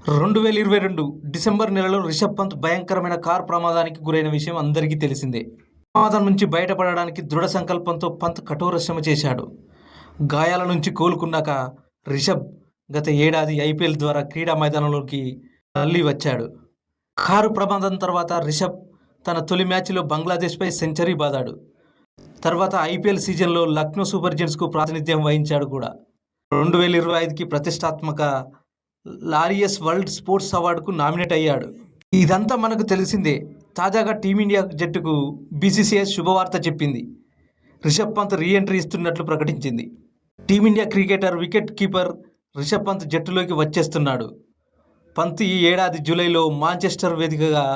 2022 December నెలలో రిషబ్ పంత్ భయంకరమైన car ప్రమాదానికి గురైన విషయం అందరికీ తెలిసిందే. ప్రమాదం నుంచి బయటపడడానికి దృఢ సంకల్పంతో పంత్ కఠోర శ్రమ చేశాడు. గాయాల నుంచి కోలుకున్నాక రిషబ్ గత ఏడాది ఐపీఎల్ ద్వారా క్రీడా మైదానంలోకి మళ్ళీ వచ్చాడు. కారు ప్రమాదం తర్వాత రిషబ్ తన తొలి మ్యాచ్లో బంగ్లాదేశ్పై సెంచరీ బాదాడు. తర్వాత ఐపీఎల్ సీజన్లో లక్నో సూపర్ జెయింట్స్కు ప్రాతినిధ్యం వహించాడు కూడా. 2025కి ప్రతిష్టాత్మక లారియస్ వరల్డ్ స్పోర్ట్స్ అవార్డుకు నామినేట్ అయ్యాడు. ఇదంతా మనకు తెలిసిందే. తాజాగా టీమిండియా జట్టుకు బీసీసీఐ శుభవార్త చెప్పింది. రిషబ్ పంత్ రీఎంట్రీ ఇస్తున్నట్లు ప్రకటించింది. Team India cricketer wicket keeper Rishabh Pant జట్టులోకి వచ్చేస్తున్నాడు. పంత్ ఈ ఏడాది జూలైలో మాంచెస్టర్ వేదికగా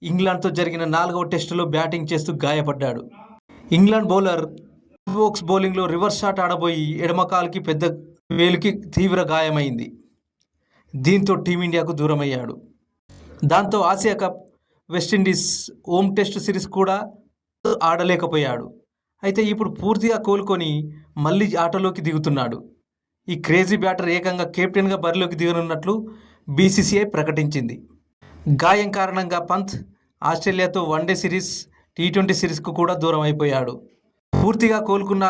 ఇంగ్లాండ్తో జరిగిన 4వ టెస్టులో బ్యాటింగ్ చేస్తూ గాయపడ్డాడు. ఇంగ్లాండ్ బౌలర్ వోక్స్ బౌలింగ్లో రివర్స్ షాట్ ఆడబోయి ఎడమ కాలుకి పెద్ద వేలుకి తీవ్ర గాయమైంది. దీంతో టీమిండియాకు దూరమయ్యాడు. దాంతో Asia cup, West Indies home test series కూడా ఆడలేకపోయాడు. అయితే ఇప్పుడు పూర్తిగా కోలుకొని మళ్ళీ ఆటలోకి దిగుతున్నాడు. ఈ క్రేజీ బ్యాటర్ ఏకంగా కెప్టెన్గా బరిలోకి దిగనున్నట్లు బీసీసీఐ ప్రకటించింది. గాయం కారణంగా పంత్ ఆస్ట్రేలియాతో వన్డే సిరీస్, టీ20 సిరీస్కు కూడా దూరం అయిపోయాడు. పూర్తిగా కోలుకున్న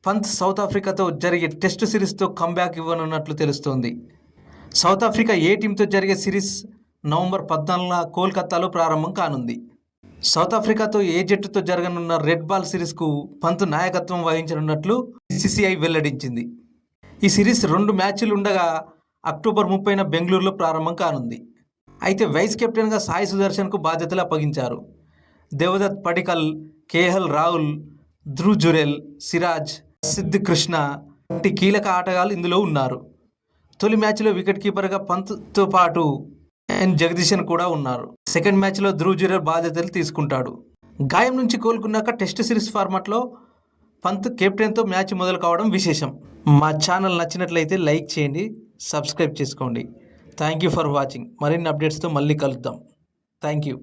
పంత్ సౌత్ ఆఫ్రికాతో జరిగే టెస్ట్ సిరీస్తో కంబ్యాక్ ఇవ్వనున్నట్లు తెలుస్తోంది. సౌత్ ఆఫ్రికా ఏ టీంతో జరిగే సిరీస్ నవంబర్ 14న కోల్కతాలో ప్రారంభం కానుంది. సౌత్ ఆఫ్రికాతో ఏ జట్టుతో జరగనున్న రెడ్ బాల్ సిరీస్కు పంత్ నాయకత్వం వహించనున్నట్లు బీసీసీఐ వెల్లడించింది. ఈ సిరీస్ 2 మ్యాచ్లు ఉండగా అక్టోబర్ 30న బెంగళూరులో ప్రారంభం కానుంది. అయితే వైస్ కెప్టెన్గా సాయి సుదర్శన్కు బాధ్యతలు అప్పగించారు. దేవదత్ పడికల్, కేఎల్ రాహుల్, ధ్రువ్ జురెల్, సిరాజ్, సిద్ధ్ కృష్ణ వంటి కీలక ఆటగాళ్లు ఇందులో ఉన్నారు. తొలి మ్యాచ్లో వికెట్ కీపర్గా పంత్తో పాటు జగదీశన్ కూడా ఉన్నారు. సెకండ్ మ్యాచ్లో ధ్రువ్ జురెల్ బాధ్యతలు తీసుకుంటాడు. గాయం నుంచి కోలుకున్నాక టెస్ట్ సిరీస్ ఫార్మాట్లో పంత్ కెప్టెన్తో మ్యాచ్ మొదలు కావడం విశేషం. మా ఛానల్ నచ్చినట్లయితే లైక్ చేయండి, సబ్స్క్రైబ్ చేసుకోండి. Thank you for watching. మరిన్ని అప్డేట్స్తో మళ్ళీ కలుద్దాం. Thank you.